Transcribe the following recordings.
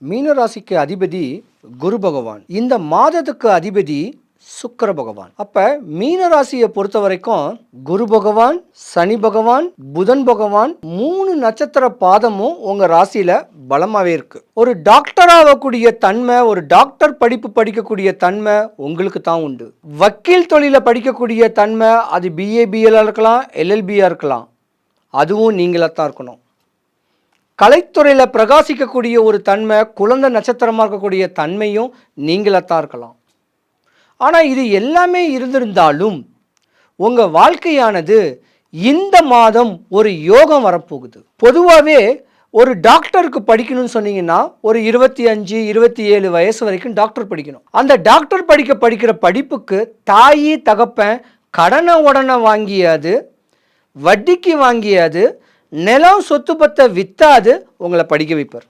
மீனராசிக்கு அதிபதி குரு பகவான், இந்த மாதத்துக்கு அதிபதி சுக்கிர பகவான். அப்ப மீனராசியை பொறுத்த வரைக்கும் குரு பகவான், சனி பகவான், புதன் பகவான் 3 நட்சத்திர பாதமும் உங்க ராசியில பலமாவே இருக்கு. ஒரு டாக்டர் ஆகக்கூடிய தன்மை, ஒரு டாக்டர் படிப்பு படிக்கக்கூடிய தன்மை உங்களுக்கு தான் உண்டு. வக்கீல் தொழில படிக்கக்கூடிய தன்மை, அது BA BL இருக்கலாம், LLB இருக்கலாம், அதுவும் நீங்களா தான் இருக்கணும். கலைத்துறையில் பிரகாசிக்கக்கூடிய ஒரு தன்மை, குழந்தை நட்சத்திரமாக இருக்கக்கூடிய தன்மையும் நீங்களாத்தான் இருக்கலாம். ஆனால் இது எல்லாமே இருந்திருந்தாலும் உங்கள் வாழ்க்கையானது இந்த மாதம் ஒரு யோகம் வரப்போகுது. பொதுவாகவே ஒரு டாக்டருக்கு படிக்கணும்னு சொன்னீங்கன்னா ஒரு 25 27 வயசு வரைக்கும் டாக்டர் படிக்கணும். அந்த டாக்டர் படிக்கிற படிப்புக்கு தாயி தகப்பன் கடனை உடனே வாங்கியாது, வட்டிக்கு வாங்கியாது, நிலம் சொத்து பத்தை வித்தாது உங்களை படிக்க வைப்பார்.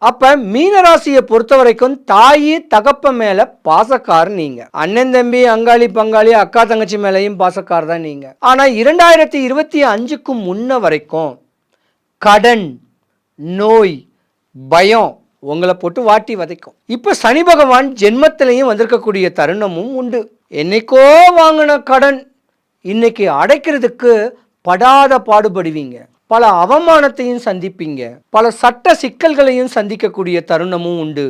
அப்ப மீனராசியை பொறுத்த வரைக்கும் தாயி தகப்ப மேல பாசக்கார் நீங்க. அண்ணன் தம்பி அங்காளி பங்காளி அக்கா தங்கச்சி மேலையும் பாசக்கார் தான் நீங்க. ஆனா 2025க்கு முன்ன வரைக்கும் கடன், நோய், பயம் உங்களை போட்டு வாட்டி வதைக்கும். இப்ப சனி பகவான் ஜென்மத்திலையும் வந்திருக்கக்கூடிய தருணமும் உண்டு. என்னைக்கோ வாங்கின கடன் இன்னைக்கு அடைக்கிறதுக்கு படாத பாடுபடுவீங்க. பல அவமானத்தையும் சந்திப்பீங்க. பல சட்ட சிக்கல்களையும் சந்திக்கக்கூடிய தருணமும் உண்டு.